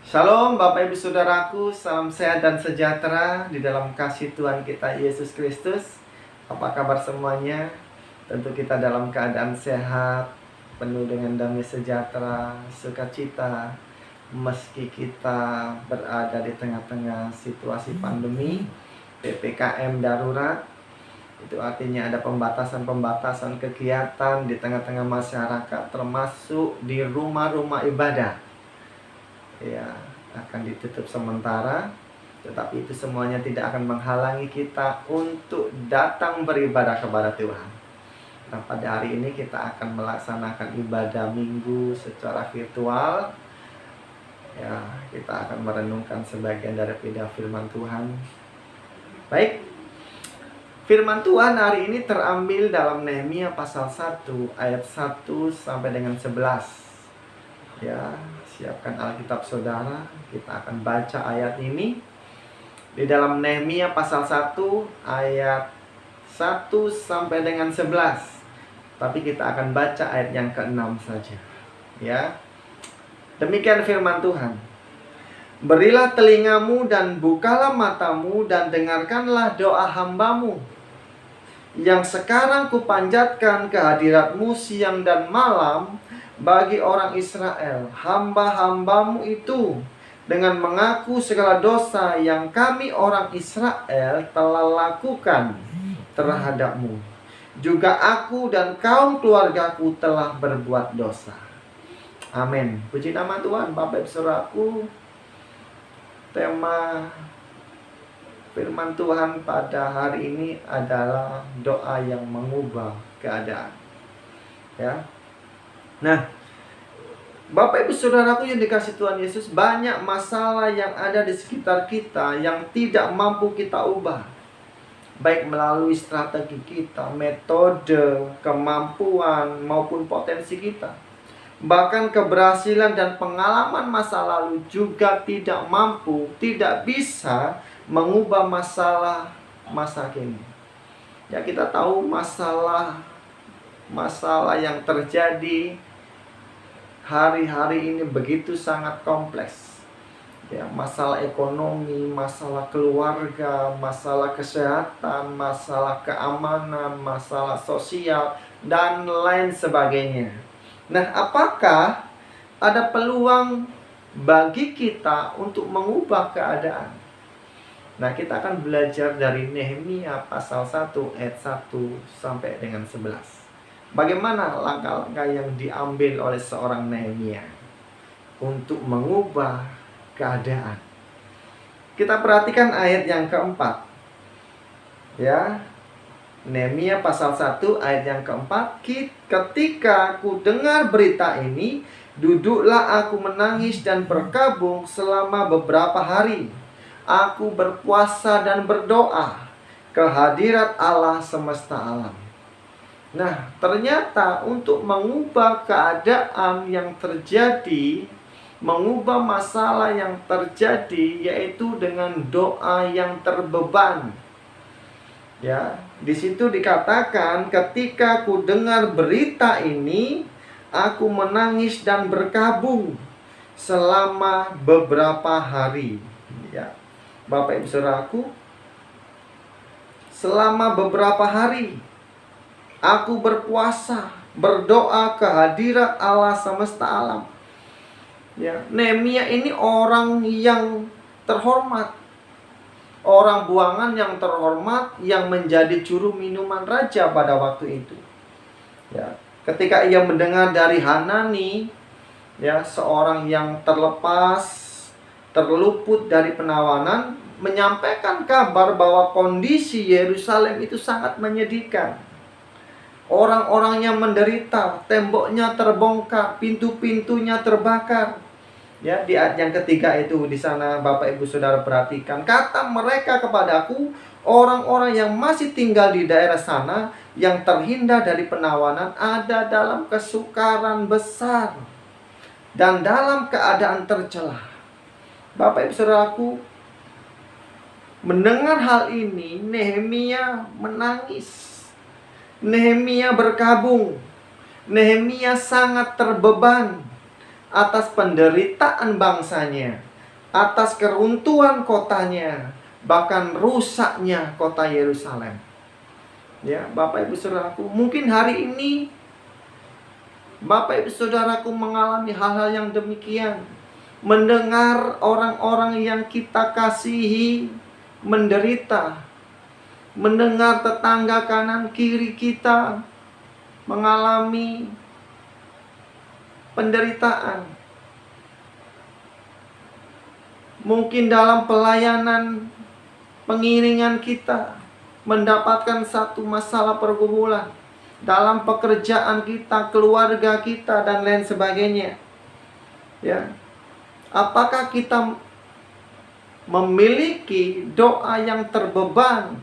Shalom Bapak Ibu Saudaraku, salam sehat dan sejahtera di dalam kasih Tuhan kita Yesus Kristus. Apa kabar semuanya? Tentu kita dalam keadaan sehat, penuh dengan damai sejahtera, sukacita, meski kita berada di tengah-tengah situasi pandemi, PPKM darurat. Itu artinya ada pembatasan-pembatasan kegiatan di tengah-tengah masyarakat, termasuk di rumah-rumah ibadah. Ya, akan ditutup sementara, tetapi itu semuanya tidak akan menghalangi kita untuk datang beribadah kepada Tuhan. Nah, pada hari ini kita akan melaksanakan ibadah minggu secara virtual. Ya, kita akan merenungkan sebagian dari firman Tuhan. Baik, firman Tuhan hari ini terambil dalam Nehemia pasal 1 ayat 1 sampai dengan 11. Ya, siapkan Alkitab saudara, kita akan baca ayat ini di dalam Nehemia pasal 1 ayat 1 sampai dengan 11. Tapi kita akan baca ayat yang ke-6 saja. Ya. Demikian firman Tuhan. Berilah telingamu dan bukalah matamu dan dengarkanlah doa hambamu yang sekarang kupanjatkan kehadiratmu siang dan malam bagi orang Israel, hamba-hambamu itu, dengan mengaku segala dosa yang kami orang Israel telah lakukan terhadapmu. Juga aku dan kaum keluargaku telah berbuat dosa. Amin. Puji nama Tuhan. Bapak Ibu Saudaraku, tema firman Tuhan pada hari ini adalah doa yang mengubah keadaan. Ya. Nah, Bapak Ibu Saudaraku yang dikasih Tuhan Yesus, banyak masalah yang ada di sekitar kita yang tidak mampu kita ubah. Baik melalui strategi kita, metode, kemampuan, maupun potensi kita. Bahkan keberhasilan dan pengalaman masa lalu juga tidak mampu, tidak bisa mengubah masalah masa kini. Ya, kita tahu masalah yang terjadi hari-hari ini begitu sangat kompleks. Ya, masalah ekonomi, masalah keluarga, masalah kesehatan, masalah keamanan, masalah sosial, dan lain sebagainya. Nah, apakah ada peluang bagi kita untuk mengubah keadaan? Nah, kita akan belajar dari Nehemia pasal 1 ayat 1 sampai dengan 11. Bagaimana langkah-langkah yang diambil oleh seorang Nehemia untuk mengubah keadaan. Kita perhatikan ayat yang keempat. Ya, Nehemia pasal 1 ayat yang keempat. Ketika ku dengar berita ini, duduklah aku menangis dan berkabung selama beberapa hari. Aku berpuasa dan berdoa ke hadirat Allah semesta alam. Nah, ternyata untuk mengubah keadaan yang terjadi, mengubah masalah yang terjadi, yaitu dengan doa yang terbeban. Ya, di situ dikatakan, ketika ku dengar berita ini, aku menangis dan berkabung selama beberapa hari. Ya, Bapak Ibu Saudaraku, selama beberapa hari aku berpuasa, berdoa ke hadirat Allah semesta alam. Ya, Nehemia ini orang yang terhormat, orang buangan yang terhormat yang menjadi juru minuman raja pada waktu itu. Ya, ketika ia mendengar dari Hanani, ya, seorang yang terlepas, terluput dari penawanan, menyampaikan kabar bahwa kondisi Yerusalem itu sangat menyedihkan. Orang-orangnya menderita, temboknya terbongkar, pintu-pintunya terbakar. Ya, di ayat yang ketiga itu di sana Bapak Ibu Saudara perhatikan, kata mereka kepadaku, orang-orang yang masih tinggal di daerah sana yang terhindar dari penawanan ada dalam kesukaran besar dan dalam keadaan tercela. Bapak Ibu Saudaraku, mendengar hal ini, Nehemia menangis. Nehemia berkabung. Nehemia sangat terbeban atas penderitaan bangsanya, atas keruntuhan kotanya, bahkan rusaknya kota Yerusalem. Ya, Bapak Ibu Saudaraku, mungkin hari ini Bapak Ibu Saudaraku mengalami hal-hal yang demikian. Mendengar orang-orang yang kita kasihi menderita. Mendengar tetangga kanan kiri kita mengalami penderitaan. Mungkin dalam pelayanan pengiringan kita mendapatkan satu masalah pergumulan. Dalam pekerjaan kita, keluarga kita, dan lain sebagainya. Ya, apakah kita memiliki doa yang terbeban,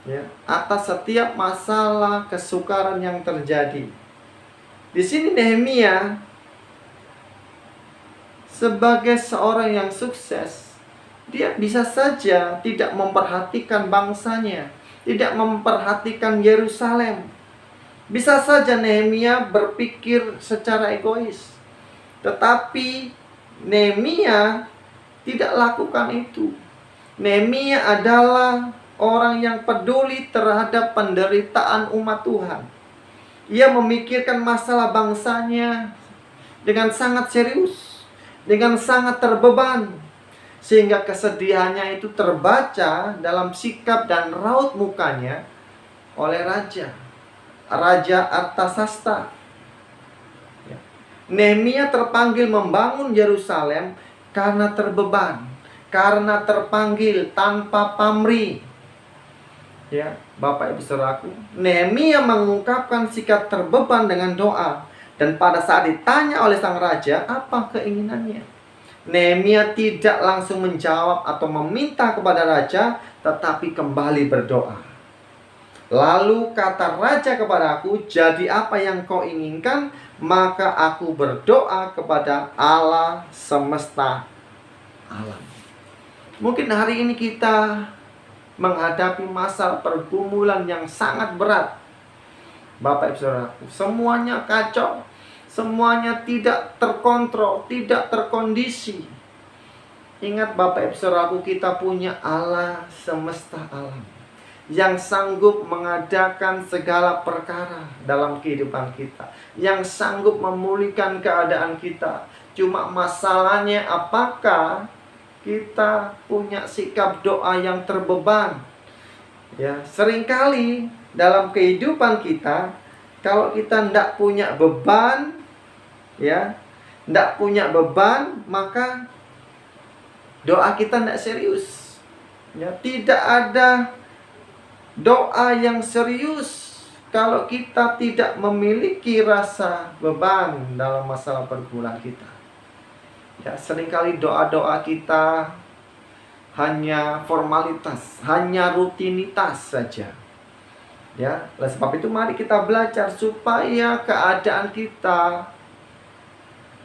ya, atas setiap masalah kesukaran yang terjadi? Di sini Nehemia sebagai seorang yang sukses, dia bisa saja tidak memperhatikan bangsanya, tidak memperhatikan Yerusalem. Bisa saja Nehemia berpikir secara egois. Tetapi Nehemia tidak lakukan itu. Nehemia adalah orang yang peduli terhadap penderitaan umat Tuhan. Ia memikirkan masalah bangsanya dengan sangat serius, dengan sangat terbeban, sehingga kesedihannya itu terbaca dalam sikap dan raut mukanya oleh Raja Artasasta. Nehemia terpanggil membangun Yerusalem karena terbeban, karena terpanggil tanpa pamrih. Ya, Bapak Ibu Saudaraku, Nehemia mengungkapkan sikap terbeban dengan doa. Dan pada saat ditanya oleh sang raja apa keinginannya, Nehemia tidak langsung menjawab atau meminta kepada raja, tetapi kembali berdoa. Lalu kata raja kepadaku, jadi apa yang kau inginkan? Maka aku berdoa kepada Allah semesta alam. Mungkin hari ini kita menghadapi masa pergumulan yang sangat berat. Bapak Ibu Saudaraku, semuanya kacau, semuanya tidak terkontrol, tidak terkondisi. Ingat Bapak Ibu Saudaraku, kita punya Allah semesta alam yang sanggup mengadakan segala perkara dalam kehidupan kita, yang sanggup memulihkan keadaan kita. Cuma masalahnya apakah kita punya sikap doa yang terbeban? Ya, seringkali dalam kehidupan kita, kalau kita tidak punya beban, ya, tidak punya beban, maka doa kita tidak serius. Ya, tidak ada doa yang serius kalau kita tidak memiliki rasa beban dalam masalah pergumulan kita. Ya, seringkali doa-doa kita hanya formalitas, hanya rutinitas saja. Ya, oleh sebab itu mari kita belajar supaya keadaan kita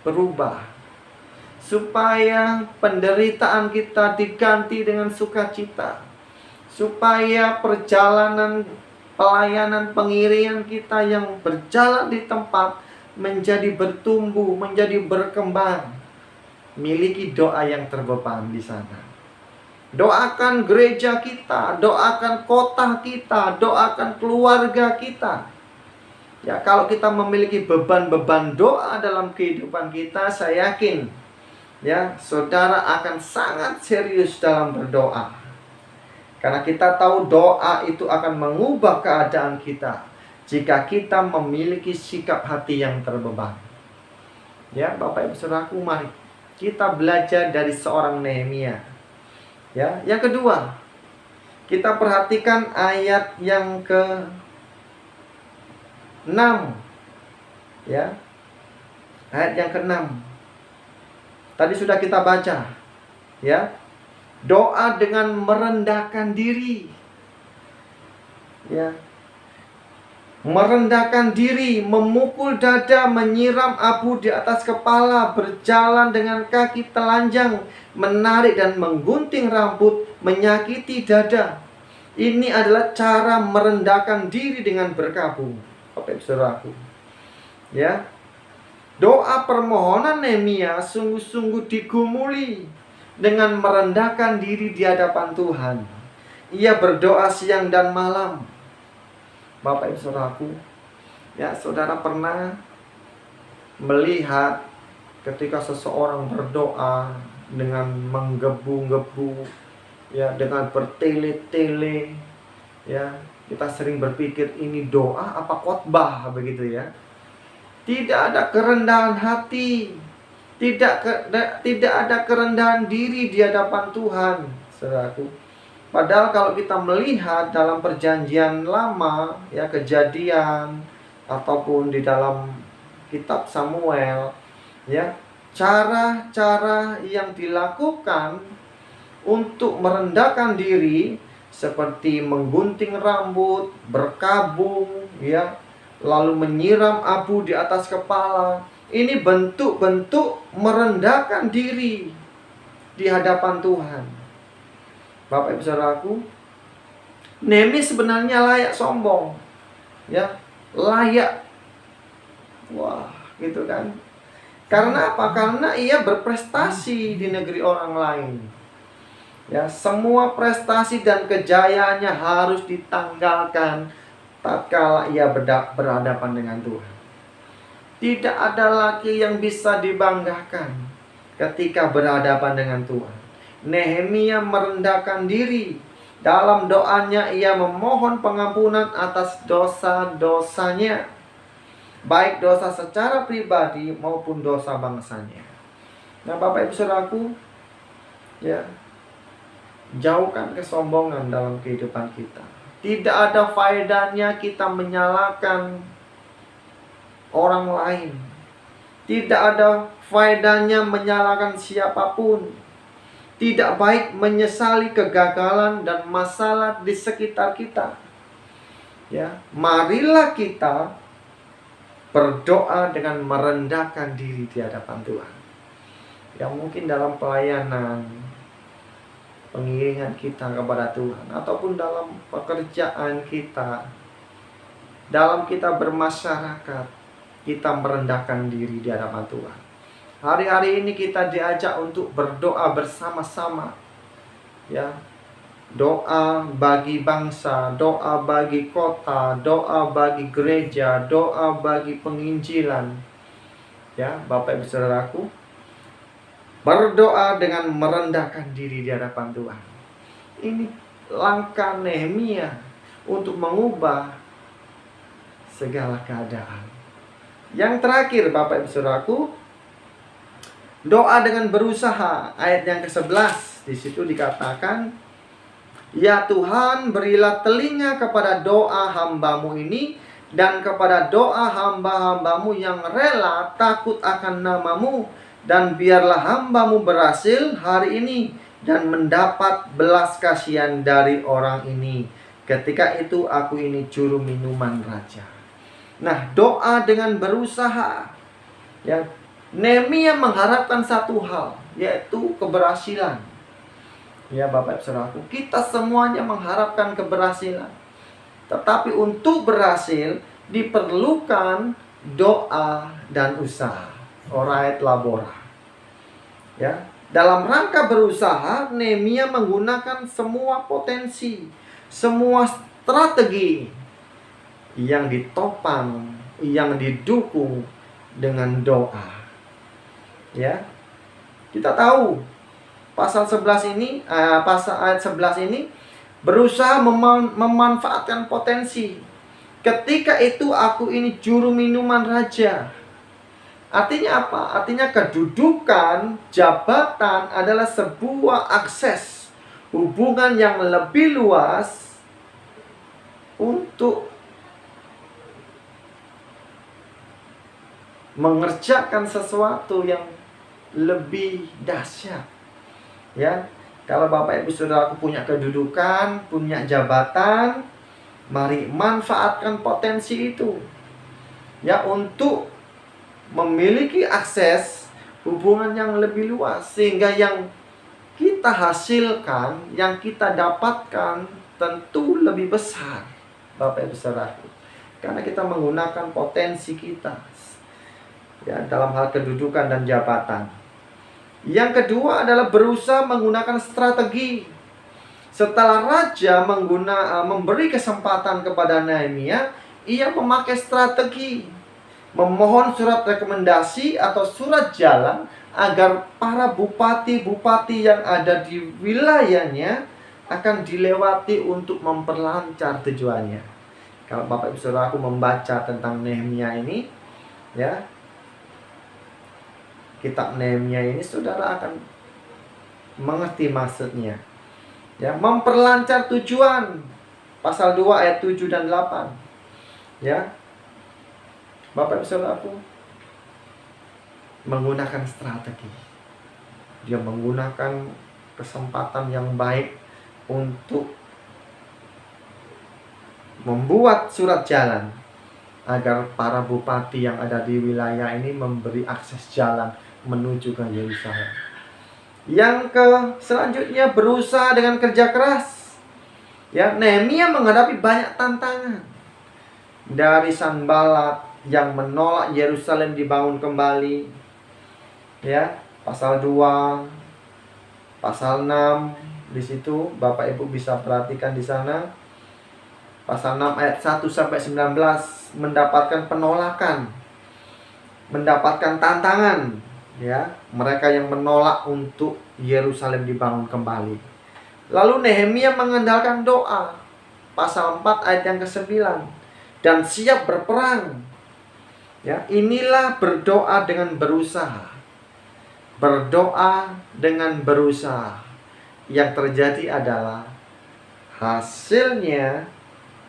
berubah, supaya penderitaan kita diganti dengan sukacita, supaya perjalanan pelayanan pengiringan kita yang berjalan di tempat menjadi bertumbuh, menjadi berkembang. Miliki doa yang terbeban di sana. Doakan gereja kita, doakan kota kita, doakan keluarga kita. Ya, kalau kita memiliki beban-beban doa dalam kehidupan kita, saya yakin ya, saudara akan sangat serius dalam berdoa. Karena kita tahu doa itu akan mengubah keadaan kita jika kita memiliki sikap hati yang terbeban. Ya, Bapak Ibu Saudaraku, mari kita belajar dari seorang Nehemia. Ya, yang kedua, kita perhatikan ayat yang ke-6. Ya. Ayat yang ke-6. Tadi sudah kita baca, ya. Doa dengan merendahkan diri. Ya. Merendahkan diri, memukul dada, menyiram abu di atas kepala, berjalan dengan kaki telanjang, menarik dan menggunting rambut, menyakiti dada. Ini adalah cara merendahkan diri dengan berkabung. Bapak Ibu Saudaraku. Ya. Doa permohonan Nehemia sungguh-sungguh digumuli dengan merendahkan diri di hadapan Tuhan. Ia berdoa siang dan malam. Bapak Ibu Saudaraku, ya saudara pernah melihat ketika seseorang berdoa dengan menggebu-gebu, ya, dengan bertele-tele, ya, kita sering berpikir ini doa apa khotbah begitu ya. Tidak ada kerendahan hati, tidak ada kerendahan diri di hadapan Tuhan, saudaraku. Padahal kalau kita melihat dalam perjanjian lama, ya, Kejadian ataupun di dalam kitab Samuel, ya, cara-cara yang dilakukan untuk merendahkan diri seperti menggunting rambut, berkabung, ya, lalu menyiram abu di atas kepala. Ini bentuk-bentuk merendahkan diri di hadapan Tuhan. Bapak Ibu Saudaraku, Nehemia sebenarnya layak sombong, ya, layak, wah, gitu kan. Karena apa? Karena ia berprestasi di negeri orang lain. Ya, semua prestasi dan kejayaannya harus ditanggalkan tatkala ia berhadapan dengan Tuhan. Tidak ada lagi yang bisa dibanggakan ketika berhadapan dengan Tuhan. Nehemia merendahkan diri. Dalam doanya ia memohon pengampunan atas dosa-dosanya, baik dosa secara pribadi maupun dosa bangsanya. Nah, Bapak Ibu Saudaraku, ya, jauhkan kesombongan dalam kehidupan kita. Tidak ada faedahnya kita menyalahkan orang lain. Tidak ada faedahnya menyalahkan siapapun. Tidak baik menyesali kegagalan dan masalah di sekitar kita. Ya, marilah kita berdoa dengan merendahkan diri di hadapan Tuhan. Ya, mungkin dalam pelayanan, pengiringan kita kepada Tuhan, ataupun dalam pekerjaan kita, dalam kita bermasyarakat, kita merendahkan diri di hadapan Tuhan. Hari-hari ini kita diajak untuk berdoa bersama-sama, ya, doa bagi bangsa, doa bagi kota, doa bagi gereja, doa bagi penginjilan, ya, Bapak Ibu Saudaraku. Berdoa dengan merendahkan diri di hadapan Tuhan. Ini langkah Nehemia untuk mengubah segala keadaan. Yang terakhir, Bapak Ibu Saudaraku, doa dengan berusaha. Ayat yang ke-11, di situ dikatakan, ya Tuhan, berilah telinga kepada doa hamba-Mu ini dan kepada doa hamba-hamba-Mu yang rela takut akan nama-Mu, dan biarlah hamba-Mu berhasil hari ini dan mendapat belas kasihan dari orang ini. Ketika itu aku ini juru minuman raja. Nah, doa dengan berusaha, ya, Nehemia mengharapkan satu hal, yaitu keberhasilan. Ya, Bapak Ibu Saudaraku, kita semuanya mengharapkan keberhasilan. Tetapi untuk berhasil diperlukan doa dan usaha. Orait labora. Ya, dalam rangka berusaha, Nehemia menggunakan semua potensi, semua strategi yang ditopang, yang didukung dengan doa. Ya, kita tahu pasal 11 ini, pasal ayat 11 ini berusaha memanfaatkan potensi. Ketika itu aku ini juru minuman raja. Artinya apa? Artinya kedudukan, jabatan adalah sebuah akses hubungan yang lebih luas untuk mengerjakan sesuatu yang lebih dahsyat. Ya, kalau Bapak Ibu Saudara punya kedudukan, punya jabatan, mari manfaatkan potensi itu, ya, untuk memiliki akses hubungan yang lebih luas, sehingga yang kita hasilkan, yang kita dapatkan tentu lebih besar, Bapak Ibu Saudara, karena kita menggunakan potensi kita. ya, dalam hal kedudukan dan jabatan. Yang kedua adalah berusaha menggunakan strategi. Setelah raja memberi kesempatan kepada Nehemia, ia memakai strategi, memohon surat rekomendasi atau surat jalan agar para bupati-bupati yang ada di wilayahnya akan dilewati untuk memperlancar tujuannya. Kalau Bapak Ibu Saudara aku membaca tentang Nehemia ini, ya, kitab Nehemia ini saudara akan mengerti maksudnya. Ya, memperlancar tujuan. Pasal 2 ayat 7 dan 8. Ya. Bapak Ibu Saudara aku menggunakan strategi. Dia menggunakan kesempatan yang baik untuk membuat surat jalan agar para bupati yang ada di wilayah ini memberi akses jalan menuju ke Yerusalem. Yang selanjutnya berusaha dengan kerja keras. Ya, Nehemia menghadapi banyak tantangan. Dari Sanballat yang menolak Yerusalem dibangun kembali. Ya, pasal 2, pasal 6 di situ Bapak Ibu bisa perhatikan di sana. Pasal 6 ayat 1 sampai 19 mendapatkan penolakan, mendapatkan tantangan, ya, mereka yang menolak untuk Yerusalem dibangun kembali. Lalu Nehemia mengandalkan doa. Pasal 4 ayat yang ke-9, dan siap berperang. Ya, inilah berdoa dengan berusaha. Berdoa dengan berusaha. Yang terjadi adalah hasilnya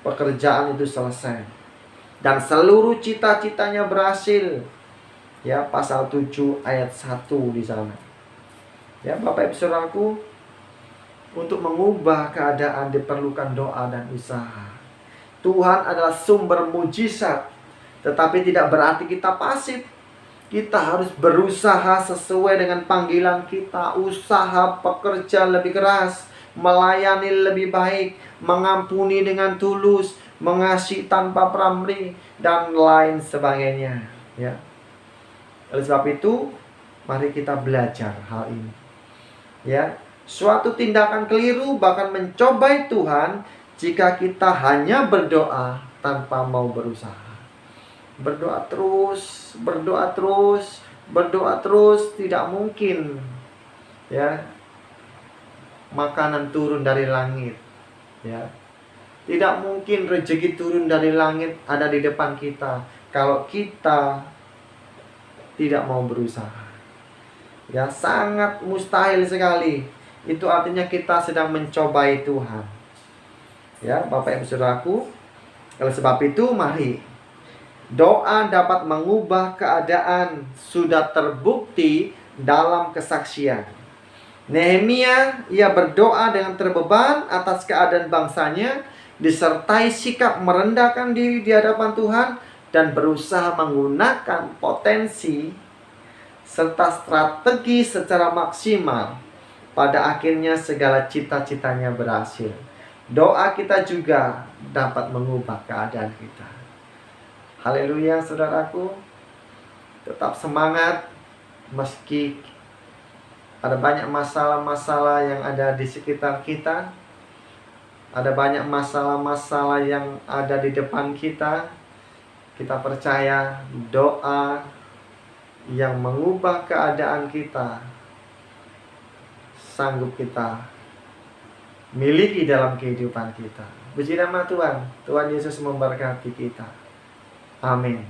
pekerjaan itu selesai dan seluruh cita-citanya berhasil. Ya, pasal 7 ayat 1 di sana. Ya, Bapak Ibu Saudaraku, untuk mengubah keadaan diperlukan doa dan usaha. Tuhan adalah sumber mujizat, tetapi tidak berarti kita pasif. Kita harus berusaha sesuai dengan panggilan kita, usaha bekerja lebih keras, melayani lebih baik, mengampuni dengan tulus, mengasihi tanpa pamrih, dan lain sebagainya. Ya. Oleh sebab itu, mari kita belajar hal ini. Ya, suatu tindakan keliru bahkan mencobai Tuhan jika kita hanya berdoa tanpa mau berusaha. Berdoa terus, berdoa terus, berdoa terus, tidak mungkin, ya, makanan turun dari langit. Ya, tidak mungkin rezeki turun dari langit ada di depan kita kalau kita tidak mau berusaha. Ya, sangat mustahil sekali. Itu artinya kita sedang mencobai Tuhan. Ya, Bapak Ibu Saudaraku, oleh sebab itu mari doa dapat mengubah keadaan, sudah terbukti dalam kesaksian. Nehemia, ia berdoa dengan terbeban atas keadaan bangsanya, disertai sikap merendahkan diri di hadapan Tuhan, dan berusaha menggunakan potensi serta strategi secara maksimal. Pada akhirnya segala cita-citanya berhasil. Doa kita juga dapat mengubah keadaan kita. Haleluya, saudaraku. Tetap semangat meski ada banyak masalah-masalah yang ada di sekitar kita. Ada banyak masalah-masalah yang ada di depan kita. Kita percaya doa yang mengubah keadaan kita sanggup kita miliki dalam kehidupan kita. Puji nama Tuhan. Tuhan Yesus memberkati kita. Amin.